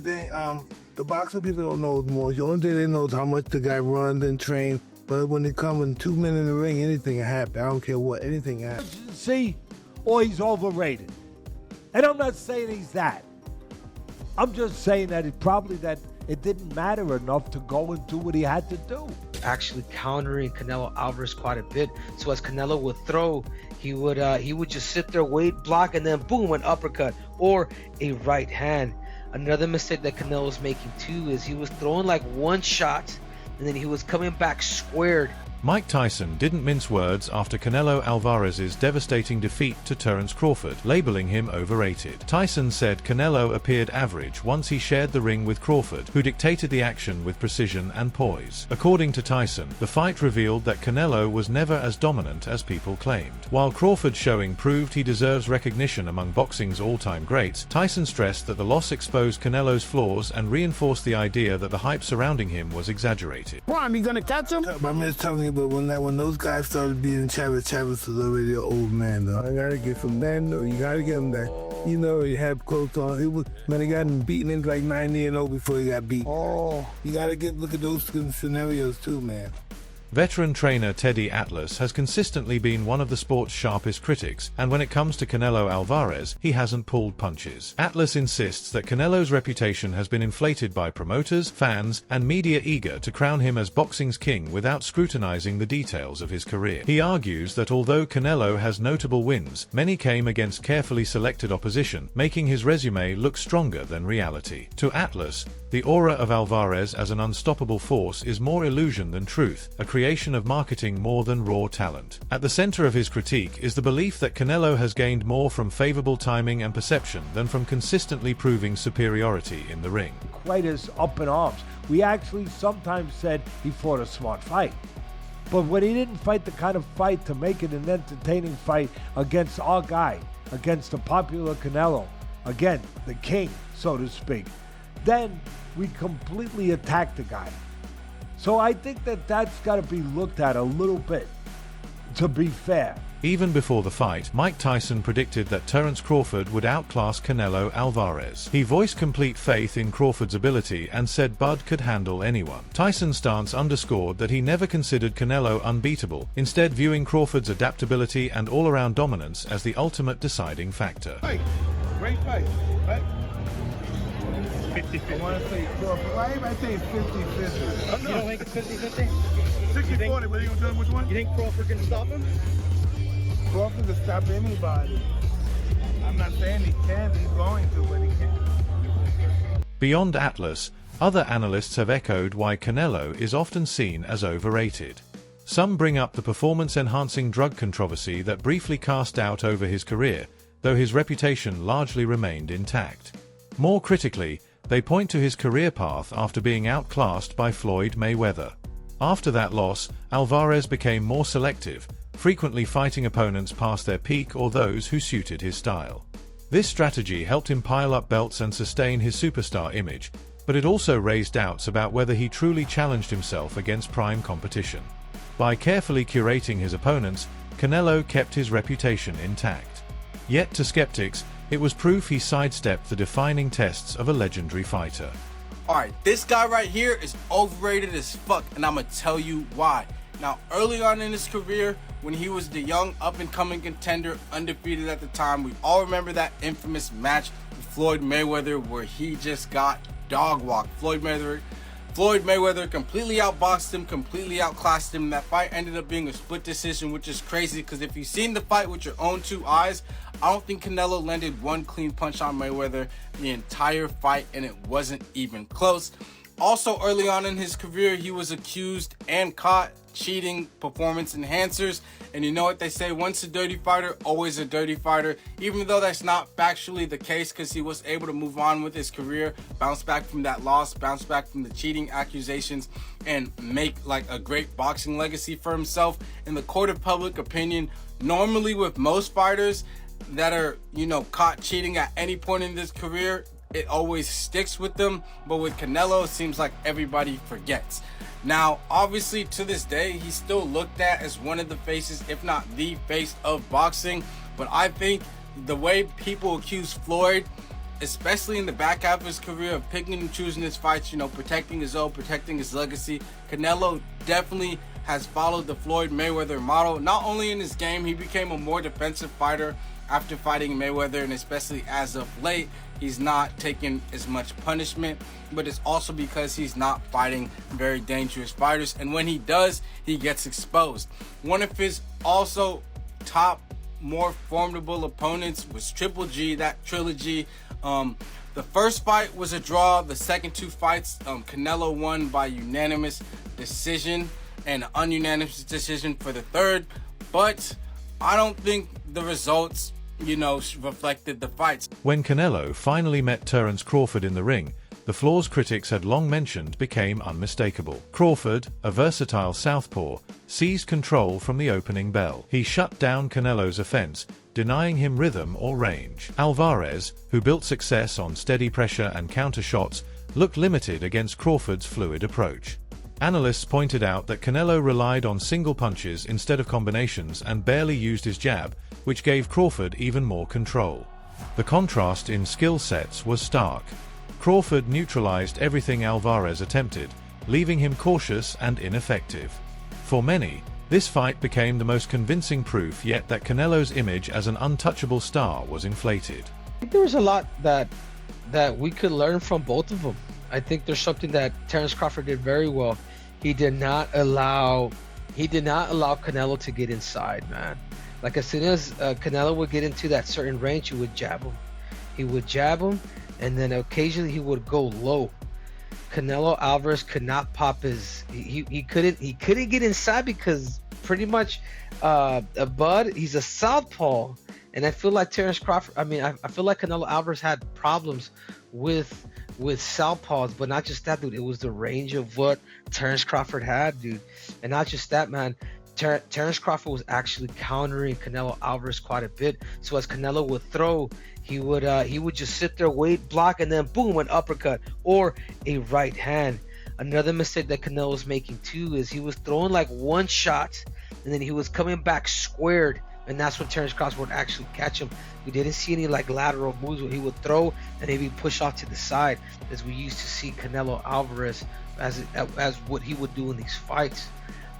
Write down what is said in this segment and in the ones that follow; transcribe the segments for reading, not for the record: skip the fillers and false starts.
only thing the boxing people don't know more. The only thing they know is how much the guy runs and trains. But when they come in 2 minutes in the ring, anything can happen. I don't care what, anything can happen. See, or he's overrated. And I'm not saying he's that. I'm just saying that it didn't matter enough to go and do what he had to do. Actually countering Canelo Alvarez quite a bit. So as Canelo would throw, he would just sit there, wait, block, and then boom, an uppercut or a right hand. Another mistake that Canelo's making too is he was throwing like one shot and then he was coming back squared. Mike Tyson didn't mince words after Canelo Alvarez's devastating defeat to Terence Crawford, labeling him overrated. Tyson said Canelo appeared average once he shared the ring with Crawford, who dictated the action with precision and poise. According to Tyson, the fight revealed that Canelo was never as dominant as people claimed. While Crawford's showing proved he deserves recognition among boxing's all-time greats, Tyson stressed that the loss exposed Canelo's flaws and reinforced the idea that the hype surrounding him was exaggerated. Prime, you gonna catch him? I'm just telling you, but when those guys started beating Chavez was already an old man, though. I gotta get from that, no, you gotta get him that. You know, he had close on. It was, man, he got him beaten in like 90-0 before he got beat. Oh, you gotta look at those scenarios too, man. Veteran trainer Teddy Atlas has consistently been one of the sport's sharpest critics, and when it comes to Canelo Alvarez, he hasn't pulled punches. Atlas insists that Canelo's reputation has been inflated by promoters, fans, and media eager to crown him as boxing's king without scrutinizing the details of his career. He argues that although Canelo has notable wins, many came against carefully selected opposition, making his resume look stronger than reality. To Atlas, the aura of Alvarez as an unstoppable force is more illusion than truth, a creation of marketing more than raw talent. At the center of his critique is the belief that Canelo has gained more from favorable timing and perception than from consistently proving superiority in the ring. Quite as up in arms. We actually sometimes said he fought a smart fight. But when he didn't fight the kind of fight to make it an entertaining fight against our guy, against the popular Canelo, again, the king, so to speak, then we completely attacked the guy. So I think that that's got to be looked at a little bit, to be fair. Even before the fight, Mike Tyson predicted that Terence Crawford would outclass Canelo Alvarez. He voiced complete faith in Crawford's ability and said Bud could handle anyone. Tyson's stance underscored that he never considered Canelo unbeatable, instead viewing Crawford's adaptability and all-around dominance as the ultimate deciding factor. Hey, great fight, right? I want to say, why everybody say 50-50? You don't think it's 50-50? 60-40, what are you going to do? Which one? You think Crawford can stop him? Crawford can stop anybody. I'm not saying he can't, he's going to, but he can't. Beyond Atlas, other analysts have echoed why Canelo is often seen as overrated. Some bring up the performance-enhancing drug controversy that briefly cast doubt over his career, though his reputation largely remained intact. More critically, they point to his career path after being outclassed by Floyd Mayweather. After that loss, Alvarez became more selective, frequently fighting opponents past their peak or those who suited his style. This strategy helped him pile up belts and sustain his superstar image, but it also raised doubts about whether he truly challenged himself against prime competition. By carefully curating his opponents, Canelo kept his reputation intact. Yet to skeptics, it was proof he sidestepped the defining tests of a legendary fighter. Alright, this guy right here is overrated as fuck, and I'm gonna tell you why. Now, early on in his career, when he was the young up-and-coming contender, undefeated at the time, we all remember that infamous match with Floyd Mayweather where he just got dog-walked. Floyd Mayweather completely outboxed him, completely outclassed him. That fight ended up being a split decision, which is crazy because if you've seen the fight with your own two eyes, I don't think Canelo landed one clean punch on Mayweather the entire fight, and it wasn't even close. Also, early on in his career, he was accused and caught cheating performance enhancers. And you know what they say, once a dirty fighter, always a dirty fighter. Even though that's not factually the case, because he was able to move on with his career, bounce back from that loss, bounce back from the cheating accusations, and make like a great boxing legacy for himself. In the court of public opinion, normally with most fighters that are, caught cheating at any point in this career, it always sticks with them. But with Canelo, it seems like everybody forgets. Now, obviously, to this day, he's still looked at as one of the faces, if not the face of boxing. But I think the way people accuse Floyd especially in the back half of his career of picking and choosing his fights, protecting his own, protecting his legacy. Canelo definitely has followed the Floyd Mayweather model. Not only in his game, he became a more defensive fighter after fighting Mayweather, and especially as of late, he's not taking as much punishment, but it's also because he's not fighting very dangerous fighters, and when he does, he gets exposed. One of his also top, more formidable opponents was Triple G, that trilogy. The first fight was a draw. The second two fights, Canelo won by unanimous decision, and ununanimous decision for the third, but I don't think the results, reflected the fights. When Canelo finally met Terence Crawford in the ring, the flaws critics had long mentioned became unmistakable. Crawford, a versatile southpaw, seized control from the opening bell. He shut down Canelo's offense, denying him rhythm or range. Alvarez, who built success on steady pressure and counter shots, looked limited against Crawford's fluid approach. Analysts pointed out that Canelo relied on single punches instead of combinations and barely used his jab, which gave Crawford even more control. The contrast in skill sets was stark. Crawford neutralized everything Alvarez attempted, leaving him cautious and ineffective. For many, this fight became the most convincing proof yet that Canelo's image as an untouchable star was inflated. I think there was a lot that we could learn from both of them. I think there's something that Terence Crawford did very well. He did not allow Canelo to get inside, man. Like as soon as Canelo would get into that certain range, he would jab him. And then occasionally he would go low. Canelo Alvarez could not pop his. He couldn't get inside because pretty much Bud, he's a southpaw, and I feel like Terence Crawford. I feel like Canelo Alvarez had problems with southpaws, but not just that, dude. It was the range of what Terence Crawford had, dude, and not just that, man. Terence Crawford was actually countering Canelo Alvarez quite a bit. So as Canelo would throw, he would just sit there, wait, block, and then boom, an uppercut or a right hand. Another mistake that Canelo was making too is he was throwing like one shot, and then he was coming back squared, and that's when Terence Crawford would actually catch him. We didn't see any like lateral moves where he would throw and maybe push off to the side, as we used to see Canelo Alvarez as what he would do in these fights.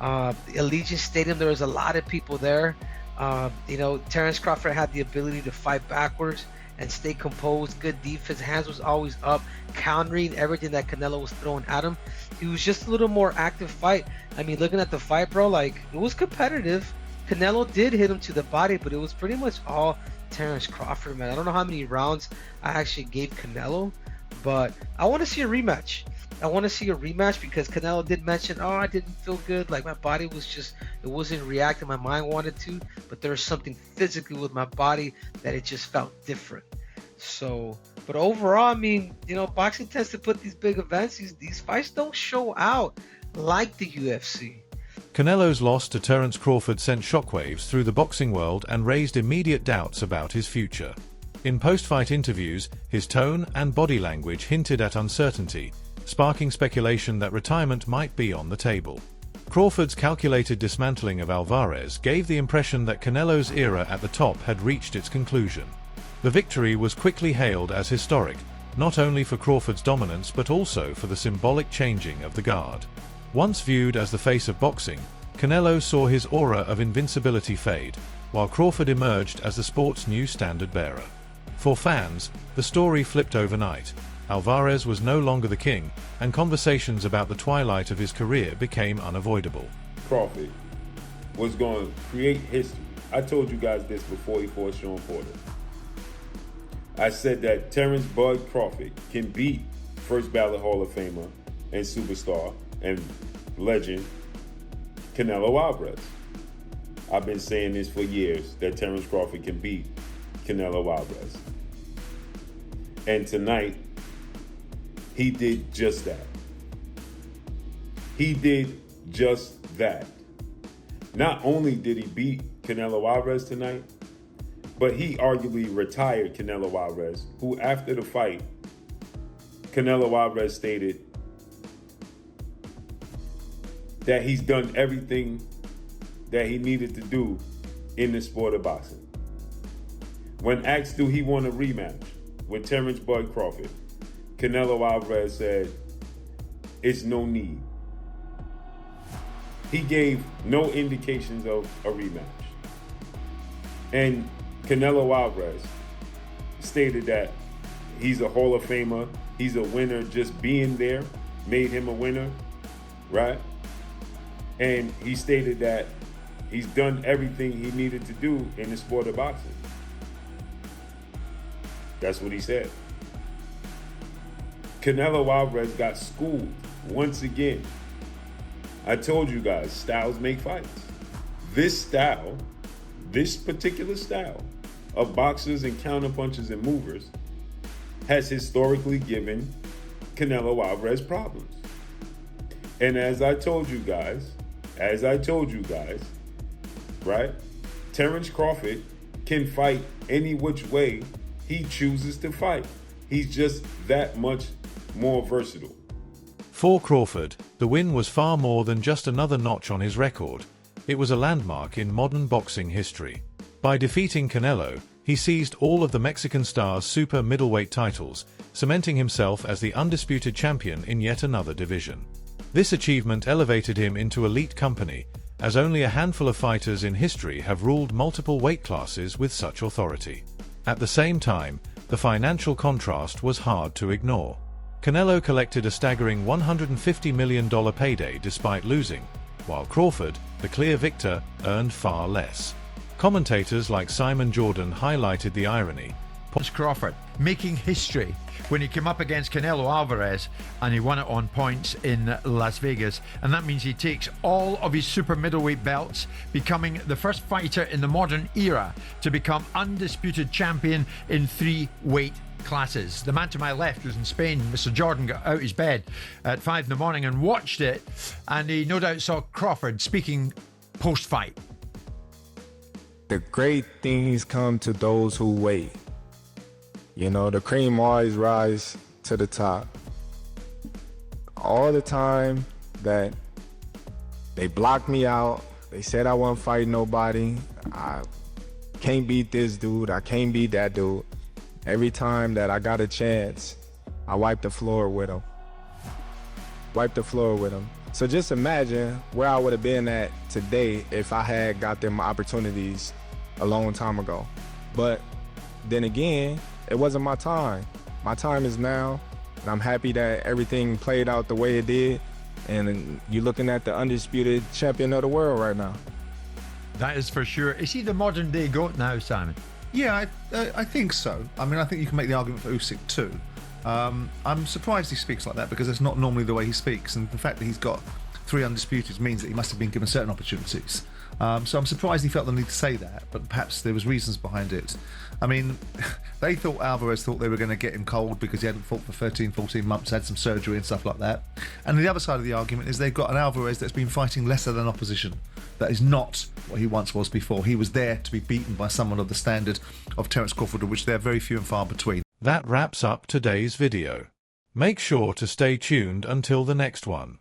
Allegiant Stadium, there was a lot of people there. Terence Crawford had the ability to fight backwards and stay composed, good defense, hands was always up, countering everything that Canelo was throwing at him. He was just a little more active fight. Looking at the fight, bro, like it was competitive. Canelo did hit him to the body, but it was pretty much all Terence Crawford, man. I don't know how many rounds I actually gave Canelo, but I want to see a rematch. Because Canelo did mention, I didn't feel good. Like my body was just, it wasn't reacting. My mind wanted to, but there was something physically with my body that it just felt different. So, but overall, boxing tends to put these big events, these fights don't show out like the UFC. Canelo's loss to Terence Crawford sent shockwaves through the boxing world and raised immediate doubts about his future. In post-fight interviews, his tone and body language hinted at uncertainty, sparking speculation that retirement might be on the table. Crawford's calculated dismantling of Alvarez gave the impression that Canelo's era at the top had reached its conclusion. The victory was quickly hailed as historic, not only for Crawford's dominance but also for the symbolic changing of the guard. Once viewed as the face of boxing, Canelo saw his aura of invincibility fade, while Crawford emerged as the sport's new standard-bearer. For fans, the story flipped overnight. Alvarez was no longer the king, and conversations about the twilight of his career became unavoidable. Crawford was going to create history. I told you guys this before he fought Sean Porter. I said that Terence Bud Crawford can beat first ballot Hall of Famer and superstar and legend Canelo Alvarez. I've been saying this for years, that Terence Crawford can beat Canelo Alvarez. And tonight, he did just that. He did just that. Not only did he beat Canelo Alvarez tonight, but he arguably retired Canelo Alvarez, who after the fight, Canelo Alvarez stated that he's done everything that he needed to do in the sport of boxing. When asked, do he want a rematch? with Terence Bud Crawford, Canelo Alvarez said, it's no need. He gave no indications of a rematch. And Canelo Alvarez stated that he's a Hall of Famer, he's a winner, just being there made him a winner, right? And he stated that he's done everything he needed to do in the sport of boxing. That's what he said. Canelo Alvarez got schooled once again. I told you guys, styles make fights. This style, this particular style of boxers and counterpunchers and movers has historically given Canelo Alvarez problems. And as I told you guys, right? Terence Crawford can fight any which way he chooses to fight. He's just that much more versatile. For Crawford, the win was far more than just another notch on his record. It was a landmark in modern boxing history. By defeating Canelo, he seized all of the Mexican star's super middleweight titles, cementing himself as the undisputed champion in yet another division. This achievement elevated him into elite company, as only a handful of fighters in history have ruled multiple weight classes with such authority. At the same time, the financial contrast was hard to ignore. Canelo collected a staggering $150 million payday despite losing, while Crawford, the clear victor, earned far less. Commentators like Simon Jordan highlighted the irony. Terence Crawford making history when he came up against Canelo Alvarez and he won it on points in Las Vegas, and that means he takes all of his super middleweight belts, becoming the first fighter in the modern era to become undisputed champion in 3 weight classes. The man to my left was in Spain. Mr. Jordan got out his bed at 5 in the morning and watched it, and he no doubt saw Crawford speaking post-fight. The great things come to those who wait. You know, the cream always rise to the top. All the time that they blocked me out, they said I wasn't fighting nobody, I can't beat this dude, I can't beat that dude. Every time that I got a chance, I wiped the floor with him. So just imagine where I would have been at today if I had got them opportunities a long time ago. But then again, it wasn't my time. My time is now, and I'm happy that everything played out the way it did. And you're looking at the undisputed champion of the world right now. That is for sure. Is he the modern day GOAT now, Simon? Yeah, I think so. I mean, I think you can make the argument for Usyk too. I'm surprised he speaks like that because that's not normally the way he speaks, and the fact that he's got 3 undisputed means that he must have been given certain opportunities. So I'm surprised he felt the need to say that, but perhaps there was reasons behind it. I mean, Alvarez thought they were going to get him cold because he hadn't fought for 13, 14 months, had some surgery and stuff like that. And the other side of the argument is they've got an Alvarez that's been fighting lesser than opposition. That is not what he once was before. He was there to be beaten by someone of the standard of Terence Crawford, of which they're very few and far between. That wraps up today's video. Make sure to stay tuned until the next one.